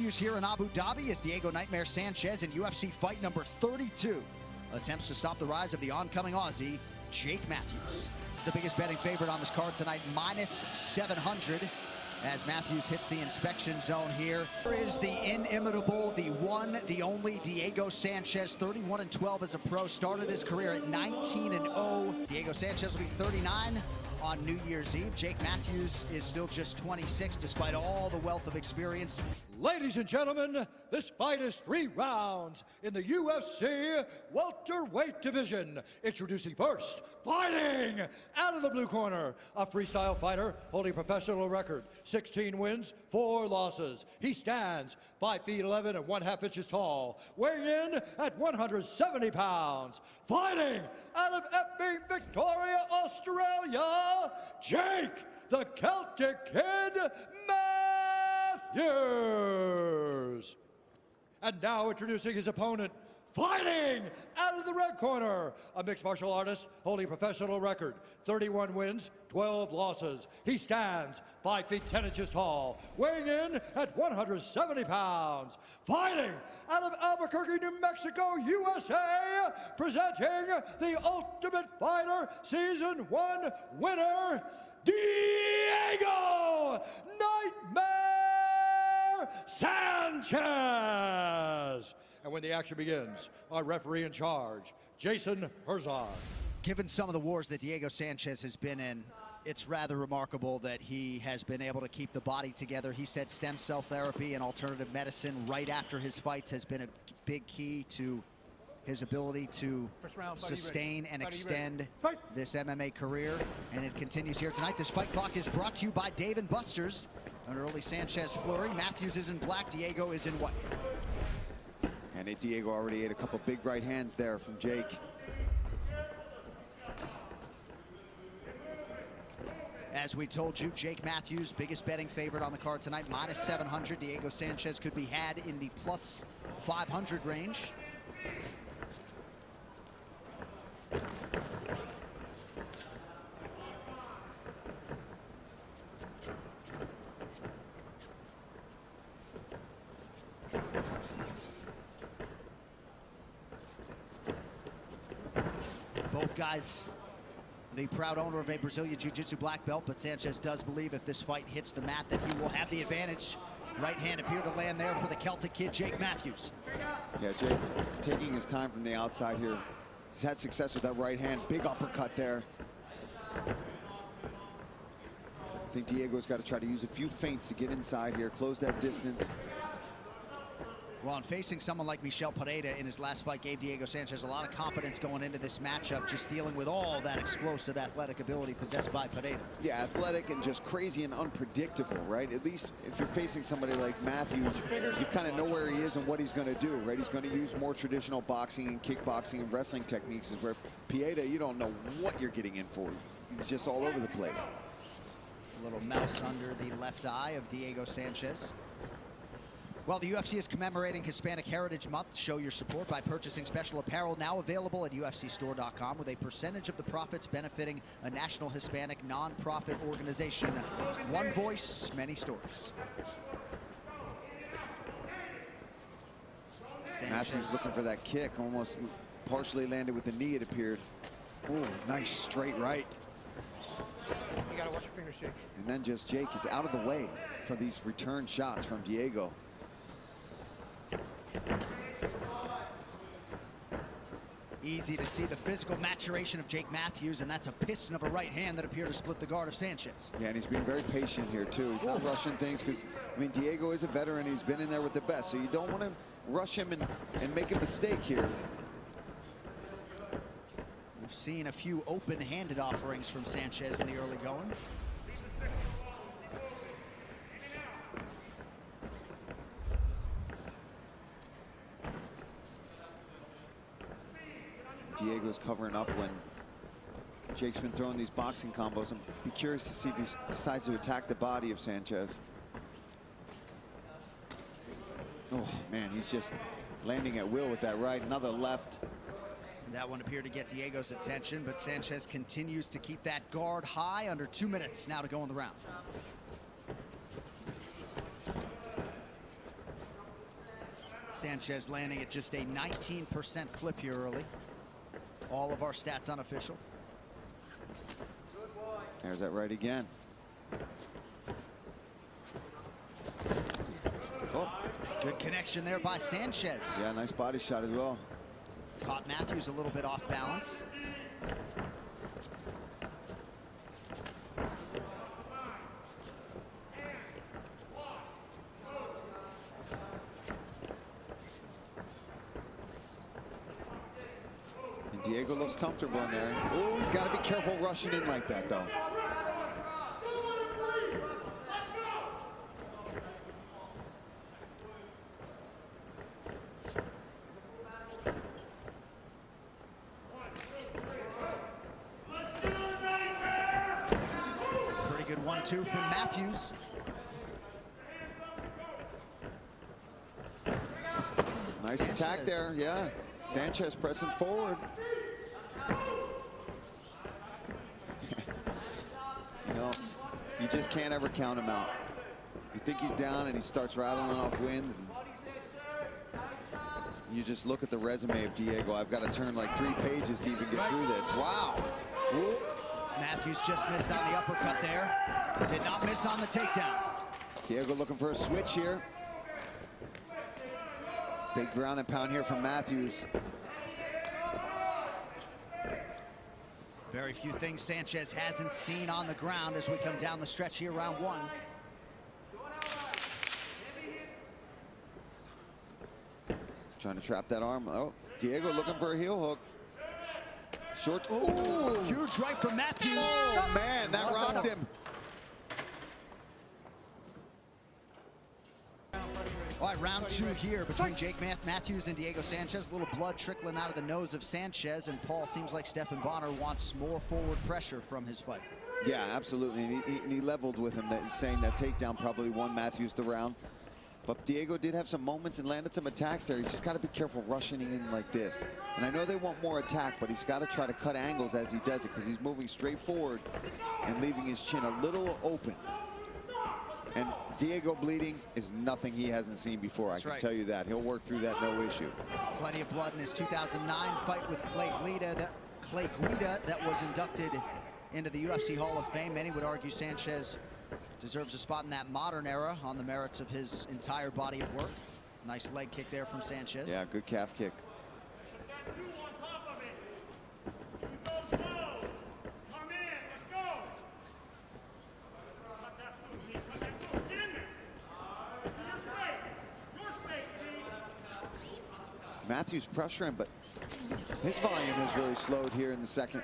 continues here in Abu Dhabi as Diego Nightmare Sanchez in UFC fight number 32 attempts to stop the rise of the oncoming Aussie, Jake Matthews. The biggest betting favorite on this card tonight, minus 700, as Matthews hits the inspection zone here. Here is the inimitable, the one, the only Diego Sanchez, 31-12 as a pro, started his career at 19-0. Diego Sanchez will be 39 on New Year's Eve. Jake Matthews is still just 26 despite all the wealth of experience. Ladies and gentlemen, this fight is 3 rounds in the UFC welterweight division. Introducing first, fighting out of the blue corner, a freestyle fighter holding a professional record, 16 wins, 4 losses. He stands 5 feet 11 and 1/2 inches tall, weighing in at 170 pounds. Fighting out of Epping, Victoria, Australia, Jake the Celtic Kid Matthews. And now introducing his opponent, fighting out of the red corner, a mixed martial artist holding a professional record, 31 wins, 12 losses. He stands 5 feet 10 inches tall, weighing in at 170 pounds. Fighting out of Albuquerque, New Mexico, USA, presenting the Ultimate Fighter Season 1 winner, Diego Nightmare Sanchez. And when the action begins, our referee in charge, Jason Herzog. Given some of the wars that Diego Sanchez has been in, it's rather remarkable that he has been able to keep the body together. He said stem cell therapy and alternative medicine right after his fights has been a big key to his ability to sustain and extend this MMA career. And it continues here tonight. This fight clock is brought to you by Dave & Buster's. An early Sanchez flurry. Matthews is in black, Diego is in white. And Diego already ate a couple big right hands there from Jake. As we told you, Jake Matthews, biggest betting favorite on the card tonight, minus 700. Diego Sanchez could be had in the plus 500 range. Both guys, the proud owner of a Brazilian Jiu-Jitsu black belt, but Sanchez does believe if this fight hits the mat that he will have the advantage. Right hand appeared to land there for the Celtic Kid, Jake Matthews. Yeah, Jake's taking his time from the outside here. He's had success with that right hand. Big uppercut there. I think Diego's got to try to use a few feints to get inside here, close that distance. Well, and facing someone like Michel Pereira in his last fight gave Diego Sanchez a lot of confidence going into this matchup, just dealing with all that explosive athletic ability possessed by Pereira. Yeah, athletic and just crazy and unpredictable, right? At least if you're facing somebody like Matthews, you kind of know where he is and what he's going to do, right? He's going to use more traditional boxing and kickboxing and wrestling techniques, is where Pereira, you don't know what you're getting in for. He's just all over the place. A little mouse under the left eye of Diego Sanchez. Well, the UFC is commemorating Hispanic Heritage Month. Show your support by purchasing special apparel now available at UFCstore.com with a percentage of the profits benefiting a national Hispanic non-profit organization. One voice, many stories. Matthews looking for that kick, almost partially landed with the knee, it appeared. Ooh, nice straight right. You gotta watch your fingers, Jake. And then just Jake is out of the way for these return shots from Diego. Easy to see the physical maturation of Jake Matthews, and that's a piston of a right hand that appeared to split the guard of Sanchez. Yeah, and he's been very patient here too. He's not rushing things because, I mean, Diego is a veteran. He's been in there with the best, so you don't want to rush him and make a mistake here. We've seen a few open-handed offerings from Sanchez in the early going. Diego's covering up when Jake's been throwing these boxing combos. I'm be curious to see if he decides to attack the body of Sanchez. Oh man, he's just landing at will with that right. Another left. That one appeared to get Diego's attention, but Sanchez continues to keep that guard high. Under 2 minutes now to go in the round. Sanchez landing at just a 19% clip here early. All of our stats unofficial. There's that right again. Oh, good connection there by Sanchez. Yeah, nice body shot as well. Caught Matthews a little bit off balance. And Diego looks comfortable in there. Oh, he's got to be careful rushing in like that, though. Pretty good 1-2 from Matthews. Nice attack there, yeah. Sanchez pressing forward. You know, you just can't ever count him out. You think he's down and he starts rattling off wins. And you just look at the resume of Diego. I've got to turn like 3 pages to even get through this. Wow. Ooh. Matthews just missed on the uppercut there. Did not miss on the takedown. Diego looking for a switch here. Big ground and pound here from Matthews. Very few things Sanchez hasn't seen on the ground as we come down the stretch here, round 1. Trying to trap that arm. Oh, Diego looking for a heel hook. Short. Ooh, huge right from Matthews. Oh, man, that rocked him. All right, round 2 here between Jake Matthews and Diego Sanchez. A little blood trickling out of the nose of Sanchez, and Paul, seems like Stephan Bonner wants more forward pressure from his fight. Yeah, absolutely. And he leveled with him, saying that takedown probably won Matthews the round. But Diego did have some moments and landed some attacks there. He's just got to be careful rushing in like this. And I know they want more attack, but he's got to try to cut angles as he does it, because he's moving straight forward and leaving his chin a little open. And Diego bleeding is nothing he hasn't seen before. I can tell you that. He'll work through that, no issue. Plenty of blood in his 2009 fight with Clay Guida that was inducted into the UFC Hall of Fame. Many would argue Sanchez deserves a spot in that modern era on the merits of his entire body of work. Nice leg kick there from Sanchez. Yeah, good calf kick. Matthews pressuring, but his volume has really slowed here in the second.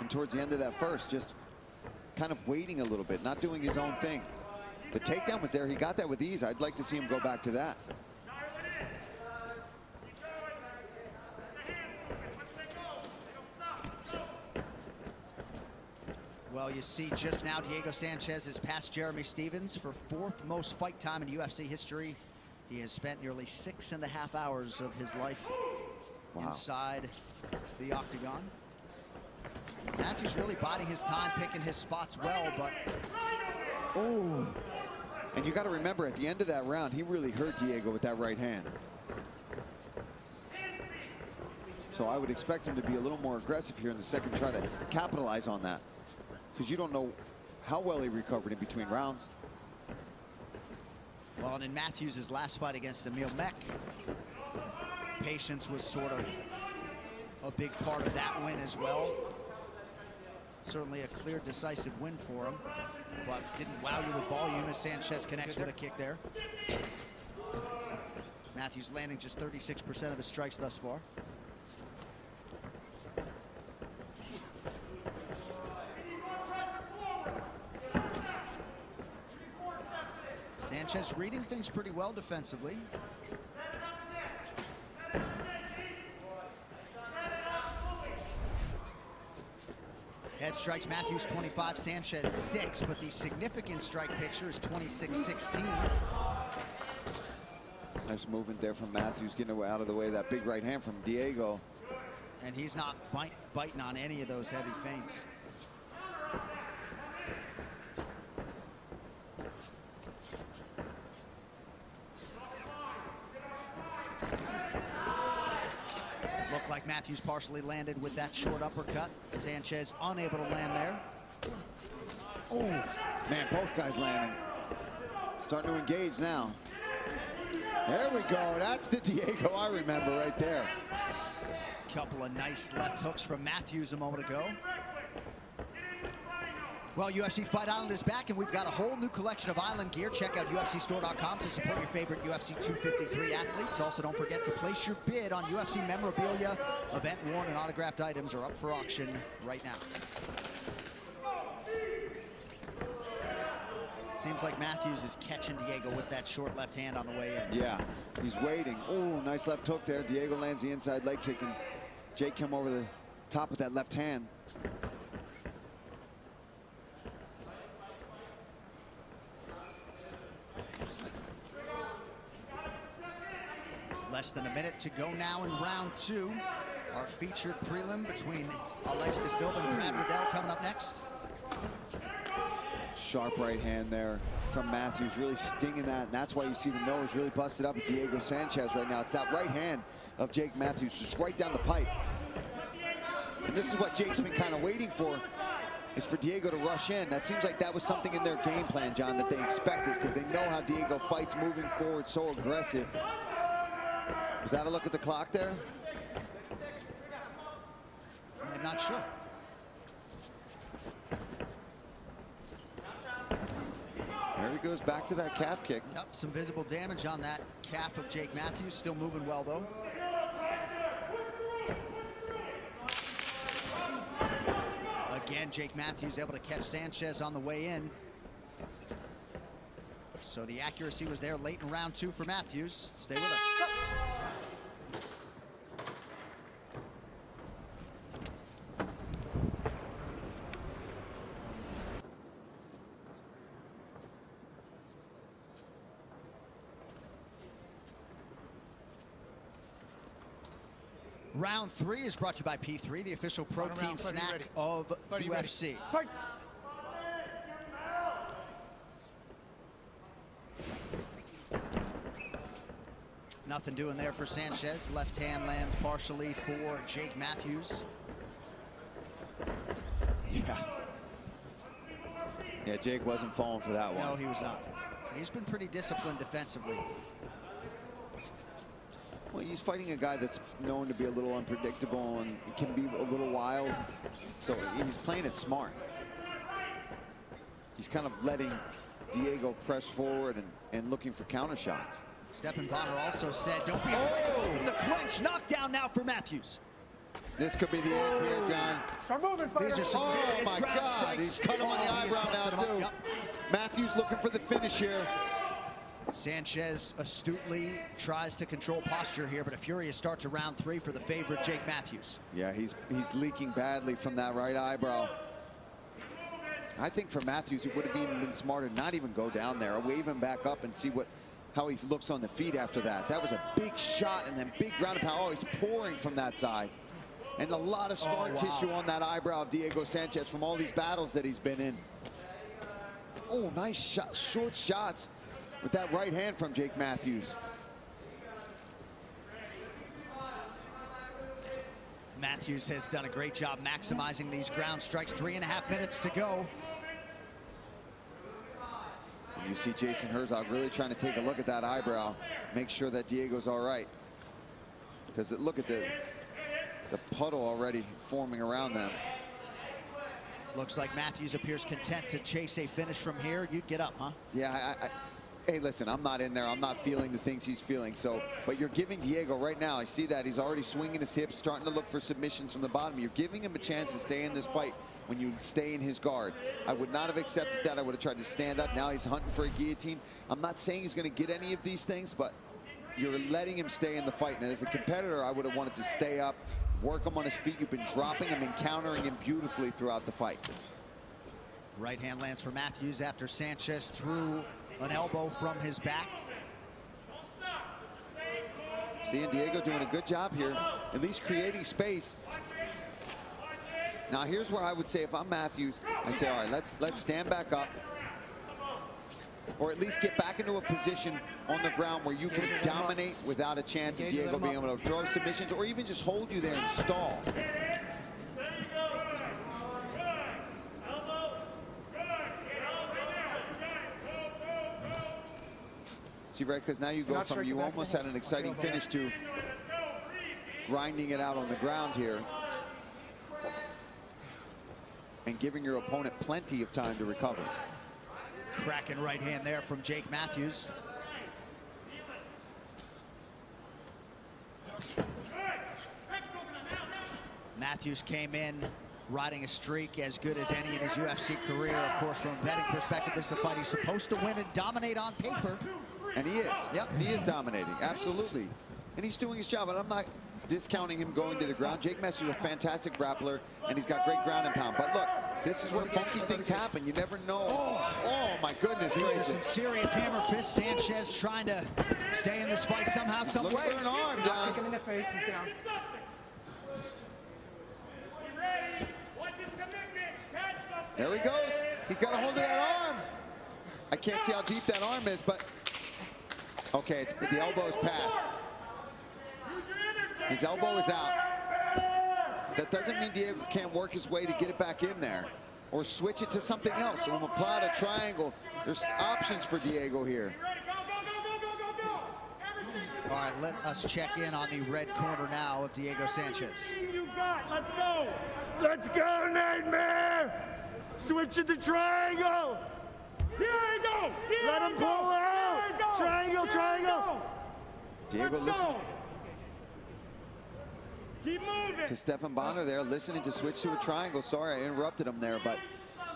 And towards the end of that first, just kind of waiting a little bit, not doing his own thing. The takedown was there. He got that with ease. I'd like to see him go back to that. Well, you see just now Diego Sanchez has passed Jeremy Stephens for 4th most fight time in UFC history. He has spent nearly 6.5 hours of his life inside the octagon. Matthews really biding his time, picking his spots well, but... Oh, and you got to remember, at the end of that round, he really hurt Diego with that right hand. So I would expect him to be a little more aggressive here in the second, try to capitalize on that, because you don't know how well he recovered in between rounds. Well, and in Matthews' last fight against Emil Mech, patience was sort of a big part of that win as well. Certainly a clear, decisive win for him, but didn't wow you with volume as Sanchez connects with a kick there. Matthews landing just 36% of his strikes thus far. Sanchez reading things pretty well defensively. Head strikes Matthews 25, Sanchez 6, but the significant strike picture is 26-16. Nice movement there from Matthews, getting out of the way of that big right hand from Diego. And he's not biting on any of those heavy feints. like Matthews partially landed with that short uppercut. Sanchez unable to land there. Oh, man, both guys landing. Starting to engage now. There we go. That's the Diego I remember right there. Couple of nice left hooks from Matthews a moment ago. Well, UFC Fight Island is back, and we've got a whole new collection of Island gear. Check out UFCstore.com to support your favorite UFC 253 athletes. Also, don't forget to place your bid on UFC memorabilia. Event-worn and autographed items are up for auction right now. Seems like Matthews is catching Diego with that short left hand on the way in. Yeah, he's waiting. Oh, nice left hook there. Diego lands the inside leg kick, and Jake come over the top with that left hand. Less than a minute to go now in round two. Our featured prelim between Alex De Silva and Brad Riddell coming up next. Sharp right hand there from Matthews, really stinging that, and that's why you see the nose really busted up at Diego Sanchez right now. It's that right hand of Jake Matthews, just right down the pipe. And this is what Jake's been kind of waiting for, is for Diego to rush in. That seems like that was something in their game plan, John, that they expected, because they know how Diego fights moving forward, so aggressive. Was that a look at the clock there? I'm not sure. There he goes back to that calf kick. Yep, some visible damage on that calf of Jake Matthews. Still moving well, though. Again, Jake Matthews able to catch Sanchez on the way in. So the accuracy was there late in round two for Matthews. Stay with us. Round three is brought to you by P3, the official protein snack of UFC. Fight. Nothing doing there for Sanchez. Left hand lands partially for Jake Matthews. Yeah, Jake wasn't falling for that one. No, he was not. He's been pretty disciplined defensively. Well, he's fighting a guy that's known to be a little unpredictable and can be a little wild. So he's playing it smart. He's kind of letting Diego press forward and looking for counter shots. Stephan Bonner also said, don't be afraid to open the clinch. Knockdown now for Matthews. This could be the end here, John. Start moving, fighter. These are some serious my ground God, strikes. he's cut him on the eyebrow now, too. Yep. Matthews looking for the finish here. Sanchez astutely tries to control posture here, but a furious start to round three for the favorite Jake Matthews. Yeah, he's leaking badly from that right eyebrow. I think for Matthews, it would have been smarter to not even go down there, wave him back up and see how he looks on the feet after that. That was a big shot and then big ground and pound. Oh, he's pouring from that side. And a lot of scar tissue on that eyebrow of Diego Sanchez from all these battles that he's been in. Oh, nice shot, short shots with that right hand from Jake Matthews. Matthews has done a great job maximizing these ground strikes. 3.5 minutes to go. And you see Jason Herzog really trying to take a look at that eyebrow, make sure that Diego's all right. Because look at the puddle already forming around them. Looks like Matthews appears content to chase a finish from here. You'd get up, huh? Yeah, hey, listen, I'm not in there. I'm not feeling the things he's feeling. So, but you're giving Diego right now. I see that he's already swinging his hips, starting to look for submissions from the bottom. You're giving him a chance to stay in this fight when you stay in his guard. I would not have accepted that. I would have tried to stand up. Now he's hunting for a guillotine. I'm not saying he's going to get any of these things, but you're letting him stay in the fight. And as a competitor, I would have wanted to stay up, work him on his feet. You've been dropping him and countering him beautifully throughout the fight. Right hand lands for Matthews after Sanchez threw an elbow from his back. Seeing Diego doing a good job here, at least creating space. Now here's where I would say if I'm Matthews, I say, all right, let's stand back up. or at least get back into a position on the ground where you can dominate without a chance of Diego being able to throw submissions or even just hold you there and stall. See, right, because now you go from you almost had an exciting finish to grinding it out on the ground here and giving your opponent plenty of time to recover. Cracking right hand there from Jake Matthews. Matthews came in riding a streak as good as any in his UFC career. Of course, from a betting perspective, this is a fight he's supposed to win and dominate on paper. And he is. Yep, he is dominating. Absolutely. And he's doing his job. And I'm not discounting him going to the ground. Jake Matthews is a fantastic grappler, and he's got great ground and pound. But look, this is where funky things happen. You never know. Oh my goodness. These are some serious hammer fists. Sanchez trying to stay in this fight somehow, some way. Look for an arm, Don. Kick him in the face. He's down. There he goes. He's got a hold of that arm. I can't see how deep that arm is, but okay, the elbow is past. His elbow is out. That doesn't mean Diego can't work his way to get it back in there or switch it to something else. So apply a triangle. There's options for Diego here. All right, let us check in on the red corner now of Diego Sanchez. Let's go. Let's go, Nightmare. Switch it to triangle. Diego. Let him pull out. Triangle, triangle. Diego, listen Keep moving. to Stephan Bonner there, listening to switch to a triangle. Sorry, I interrupted him there, but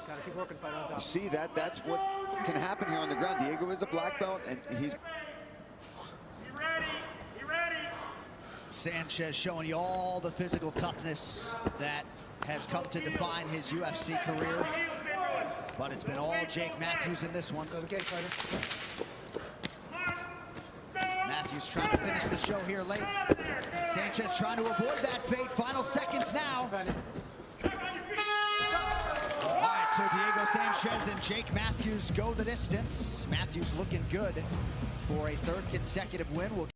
Gotta keep working, fight on top. you see that's what can happen here on the ground. Diego is a black belt, and he's Sanchez showing you all the physical toughness that has come to define his UFC career. But it's been all Jake Matthews in this one. Go to the cage, fighter. Matthews trying to finish the show here late. Sanchez trying to avoid that fate. Final seconds now. All right, so Diego Sanchez and Jake Matthews go the distance. Matthews looking good for a third consecutive win. We'll